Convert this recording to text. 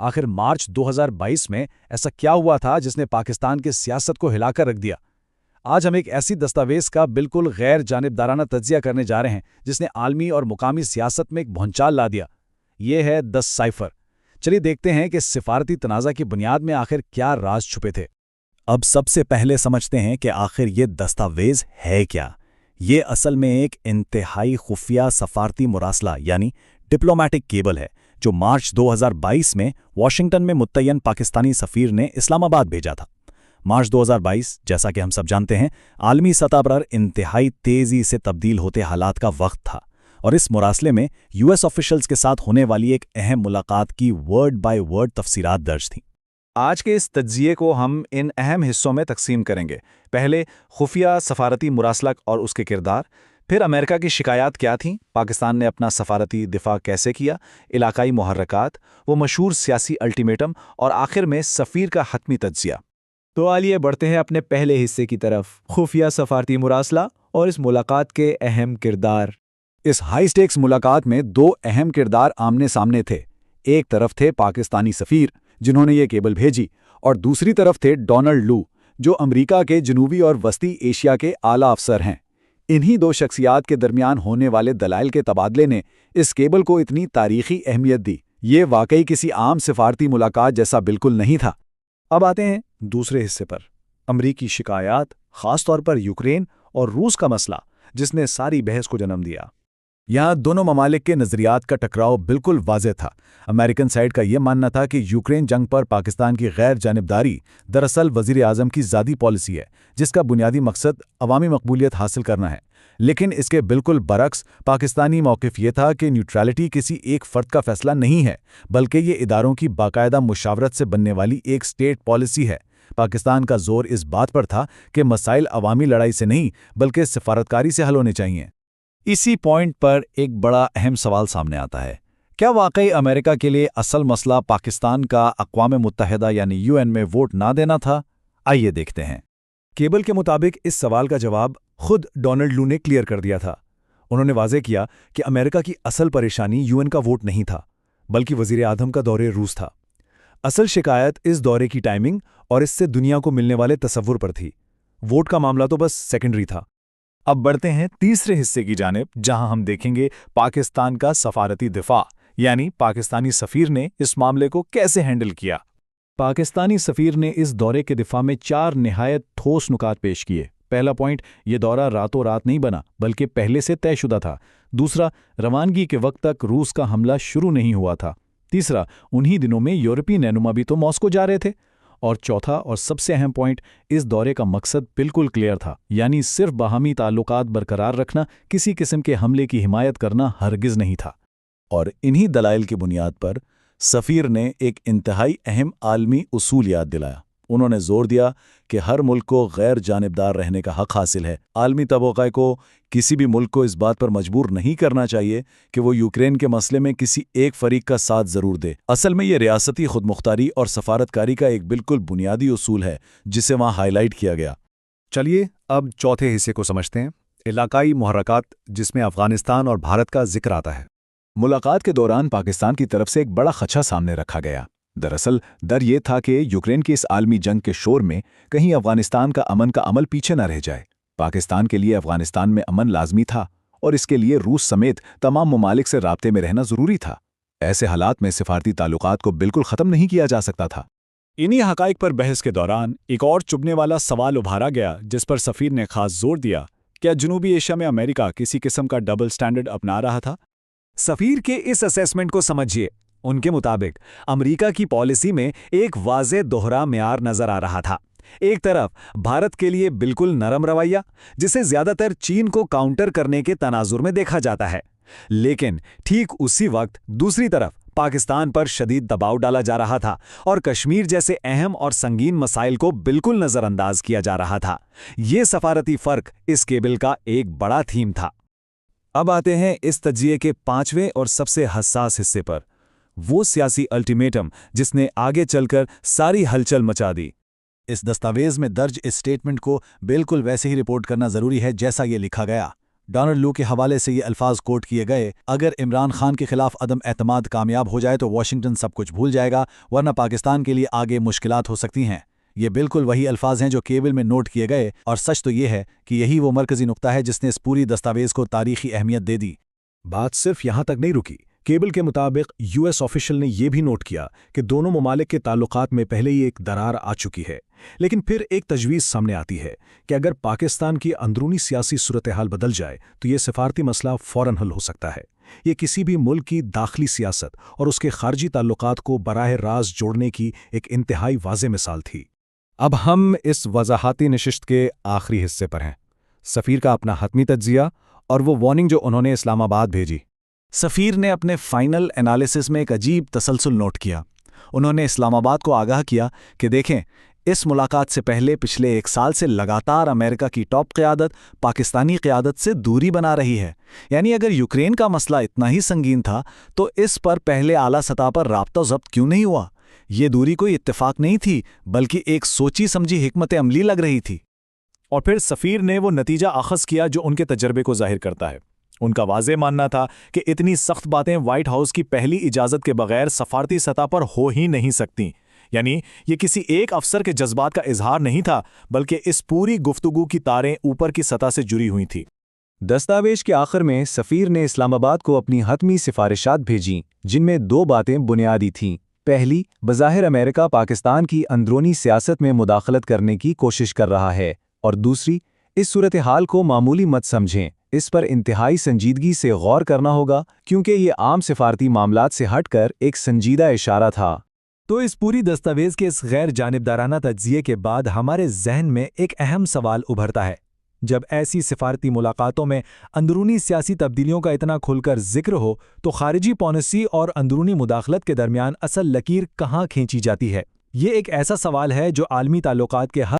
आखिर मार्च 2022 में ऐसा क्या हुआ था जिसने पाकिस्तान की सियासत को हिलाकर रख दिया? आज हम एक ऐसी दस्तावेज का बिल्कुल गैर जानिबदाराना तज्जिया करने जा रहे हैं जिसने आलमी और मुकामी सियासत में एक भौंचाल ला दिया। ये है द साइफर। चलिए देखते हैं कि सिफारती तनाज़ा की बुनियाद में आखिर क्या राज छुपे थे। अब सबसे पहले समझते हैं कि आखिर ये दस्तावेज है क्या। ये असल में एक इंतहाई खुफिया सफारती मुरासला यानी डिप्लोमेटिक केबल है जो मार्च 2022 में वाशिंगटन में मुतय्यन पाकिस्तानी सफ़ीर ने इस्लामाबाद भेजा था। मार्च 2022, जैसा कि हम सब जानते हैं, आलमी सतह पर इंतहाई तेज़ी से तब्दील होते हालात का वक्त था और इस मुरासले में यूएस ऑफिशियल्स के साथ होने वाली एक अहम मुलाकात की वर्ड बाय वर्ड तफसीरात दर्ज थीं। आज के इस तज्जिए को हम इन अहम हिस्सों में तकसीम करेंगे। पहले खुफिया सफारती मुरासला और उसके किरदार, फिर अमेरिका की शिकायत क्या थीं, पाकिस्तान ने अपना सफारती दिफा कैसे किया, इलाकाई मुहर्रकात, वो मशहूर सियासी अल्टीमेटम और आखिर में सफ़ीर का हतमी तज्जिया। तो आइए बढ़ते हैं अपने पहले हिस्से की तरफ, खुफिया सफारती मुरासला और इस मुलाकात के अहम किरदार। इस हाई स्टेक्स मुलाकात में दो अहम किरदार आमने सामने थे। एक तरफ थे पाकिस्तानी सफ़ीर जिन्होंने ये केबल भेजी और दूसरी तरफ थे डोनाल्ड लू जो अमेरिका के जनूबी और वस्ती एशिया के आला अफसर हैं। इन्हीं दो शख्सियात के दरमियान होने वाले दलाइल के तबादले ने इस केबल को इतनी तारीखी अहमियत दी। ये वाकई किसी आम सिफारती मुलाकात जैसा बिल्कुल नहीं था। अब आते हैं दूसरे हिस्से पर, अमरीकी शिकायत, खासतौर पर यूक्रेन और रूस का मसला जिसने सारी बहस को जन्म दिया। यहाँ दोनों ममालिक के नज़रियात का टकराव बिल्कुल वाज़ेह था। अमेरिकन साइड का यह मानना था कि यूक्रेन जंग पर पाकिस्तान की गैर जानिबदारी दरअसल वज़ीर आज़म की ज़ाती पॉलिसी है जिसका बुनियादी मकसद अवामी मकबूलियत हासिल करना है। लेकिन इसके बिल्कुल बरक्स पाकिस्तानी मौक़िफ़ ये था कि न्यूट्रलिटी किसी एक फ़र्द का फ़ैसला नहीं है बल्कि ये इदारों की बाकायदा मुशावरत से बनने वाली एक स्टेट पॉलिसी है। पाकिस्तान का जोर इस बात पर था कि मसाइल अवामी लड़ाई से नहीं बल्कि सिफारतकारी से हल होने चाहिए। इसी पॉइंट पर एक बड़ा अहम सवाल सामने आता है, क्या वाकई अमेरिका के लिए असल मसला पाकिस्तान का अक़वाम मुत्तहिदा यानी यूएन में वोट ना देना था? आइए देखते हैं। केबल के मुताबिक इस सवाल का जवाब खुद डोनाल्ड लू ने क्लियर कर दिया था। उन्होंने वाज़ेह किया कि अमेरिका की असल परेशानी यूएन का वोट नहीं था बल्कि वज़ीर आज़म का दौरे रूस था। असल शिकायत इस दौरे की टाइमिंग और इससे दुनिया को मिलने वाले तसव्वुर पर थी। वोट का मामला तो बस सेकेंडरी था। अब बढ़ते हैं तीसरे हिस्से की जानिब जहां हम देखेंगे पाकिस्तान का सफारती दिफा यानी पाकिस्तानी सफ़ीर ने इस मामले को कैसे हैंडल किया। पाकिस्तानी सफ़ीर ने इस दौरे के दिफा में 4 निहायत ठोस नुकात पेश किए। पहला पॉइंट, ये दौरा रातों रात नहीं बना बल्कि पहले से तयशुदा था। दूसरा, रवानगी के वक्त तक रूस का हमला शुरू नहीं हुआ था। तीसरा, उन्हीं दिनों में यूरोपीय रहनुमा भी तो मॉस्को जा रहे थे। और चौथा और सबसे अहम पॉइंट, इस दौरे का मकसद बिल्कुल क्लियर था, यानी सिर्फ बाहमी ताल्लुकात बरकरार रखना, किसी किस्म के हमले की हिमायत करना हरगिज़ नहीं था। और इन्हीं दलाइल की बुनियाद पर सफ़ीर ने एक इंतहाई अहम आलमी उसूल याद दिलाया। उन्होंने जोर दिया कि हर मुल्क को गैर जानिबदार रहने का हक हासिल है। आलमी तबक़े को किसी भी मुल्क को इस बात पर मजबूर नहीं करना चाहिए कि वो यूक्रेन के मसले में किसी एक फरीक का साथ ज़रूर दे। असल में ये रियासती खुदमुख्तारी और सफारतकारी का एक बिल्कुल बुनियादी उसूल है जिसे वहाँ हाईलाइट किया गया। चलिए अब चौथे हिस्से को समझते हैं, इलाकाई मुहर्रकात, जिसमें अफ़गानिस्तान और भारत का जिक्र आता है। मुलाकात के दौरान पाकिस्तान की तरफ से एक बड़ा खदशा सामने रखा गया। दरअसल डर ये था कि यूक्रेन की इस आलमी जंग के शोर में कहीं अफगानिस्तान का अमल पीछे न रह जाए। पाकिस्तान के लिए अफगानिस्तान में अमन लाजमी था और इसके लिए रूस समेत तमाम ममालिक से राब्ते में रहना ज़रूरी था। ऐसे हालात में सिफारती ताल्लुकात को बिल्कुल ख़त्म नहीं किया जा सकता था। इन्हीं हक़ाइक़ पर बहस के दौरान एक और चुभने वाला सवाल उभारा गया जिस पर सफ़ीर ने खास जोर दिया, क्या जनूबी एशिया में अमेरिका किसी किस्म का डबल स्टैंडर्ड अपना रहा था? सफ़ीर के इस असेसमेंट को समझिए। उनके मुताबिक अमेरिका की पॉलिसी में एक वाज़ेह दोहरा मेयार नज़र आ रहा था। एक तरफ भारत के लिए बिल्कुल नरम रवैया जिसे ज़्यादातर चीन को काउंटर करने के तनाजुर में देखा जाता है, लेकिन ठीक उसी वक्त दूसरी तरफ पाकिस्तान पर शदीद दबाव डाला जा रहा था और कश्मीर जैसे अहम और संगीन मसाइल को बिल्कुल नज़रअंदाज किया जा रहा था। ये सफारती फ़र्क इस केबल का एक बड़ा थीम था। अब आते हैं इस तज्जिए के 5वें और सबसे हसास हिस्से पर, वो सियासी अल्टीमेटम जिसने आगे चलकर सारी हलचल मचा दी। इस दस्तावेज में दर्ज इस स्टेटमेंट को बिल्कुल वैसे ही रिपोर्ट करना ज़रूरी है जैसा ये लिखा गया। ڈونلڈ لو کے حوالے سے یہ الفاظ کوٹ کیے گئے: اگر عمران خان کے خلاف عدم اعتماد کامیاب ہو جائے تو واشنگٹن سب کچھ بھول جائے گا، ورنہ پاکستان کے لیے آگے مشکلات ہو سکتی ہیں۔ یہ بالکل وہی الفاظ ہیں جو کیبل میں نوٹ کیے گئے، اور سچ تو یہ ہے کہ یہی وہ مرکزی نقطہ ہے جس نے اس پوری دستاویز کو تاریخی اہمیت دے دی۔ بات صرف یہاں تک نہیں رکی۔ کیبل کے مطابق یو ایس آفیشل نے یہ بھی نوٹ کیا کہ دونوں ممالک کے تعلقات میں پہلے ہی ایک درار آ چکی ہے، لیکن پھر ایک تجویز سامنے آتی ہے کہ اگر پاکستان کی اندرونی سیاسی صورتحال بدل جائے تو یہ سفارتی مسئلہ فوراً حل ہو سکتا ہے۔ یہ کسی بھی ملک کی داخلی سیاست اور اس کے خارجی تعلقات کو براہ راست جوڑنے کی ایک انتہائی واضح مثال تھی۔ اب ہم اس وضاحتی نشست کے آخری حصے پر ہیں، سفیر کا اپنا حتمی تجزیہ اور وہ وارننگ جو انہوں نے اسلام آباد بھیجی۔ سفیر نے اپنے فائنل انالیسس میں ایک عجیب تسلسل نوٹ کیا۔ انہوں نے اسلام آباد کو آگاہ کیا کہ دیکھیں، اس ملاقات سے پہلے پچھلے 1 سال سے لگاتار امریکہ کی ٹاپ قیادت پاکستانی قیادت سے دوری بنا رہی ہے۔ یعنی اگر یوکرین کا مسئلہ اتنا ہی سنگین تھا تو اس پر پہلے اعلیٰ سطح پر رابطہ ضبط کیوں نہیں ہوا؟ یہ دوری کوئی اتفاق نہیں تھی، بلکہ ایک سوچی سمجھی حکمت عملی لگ رہی تھی۔ اور پھر سفیر نے وہ نتیجہ اخذ کیا جو ان کے تجربے کو ظاہر کرتا ہے۔ ان کا واضح ماننا تھا کہ اتنی سخت باتیں وائٹ ہاؤس کی پہلی اجازت کے بغیر سفارتی سطح پر ہو ہی نہیں سکتیں۔ یعنی یہ کسی ایک افسر کے جذبات کا اظہار نہیں تھا، بلکہ اس پوری گفتگو کی تاریں اوپر کی سطح سے جڑی ہوئی تھیں۔ دستاویز کے آخر میں سفیر نے اسلام آباد کو اپنی حتمی سفارشات بھیجیں، جن میں 2 باتیں بنیادی تھیں۔ پہلی، بظاہر امریکہ پاکستان کی اندرونی سیاست میں مداخلت کرنے کی کوشش کر رہا ہے، اور دوسری، اس صورتحال کو معمولی مت سمجھیں، اس پر انتہائی سنجیدگی سے غور کرنا ہوگا کیونکہ یہ عام سفارتی معاملات سے ہٹ کر ایک سنجیدہ اشارہ تھا۔ تو اس پوری دستاویز کے اس غیر جانبدارانہ تجزیے کے بعد ہمارے ذہن میں ایک اہم سوال ابھرتا ہے۔ جب ایسی سفارتی ملاقاتوں میں اندرونی سیاسی تبدیلیوں کا اتنا کھل کر ذکر ہو تو خارجی پالیسی اور اندرونی مداخلت کے درمیان اصل لکیر کہاں کھینچی جاتی ہے؟ یہ ایک ایسا سوال ہے جو عالمی تعلقات کے ہر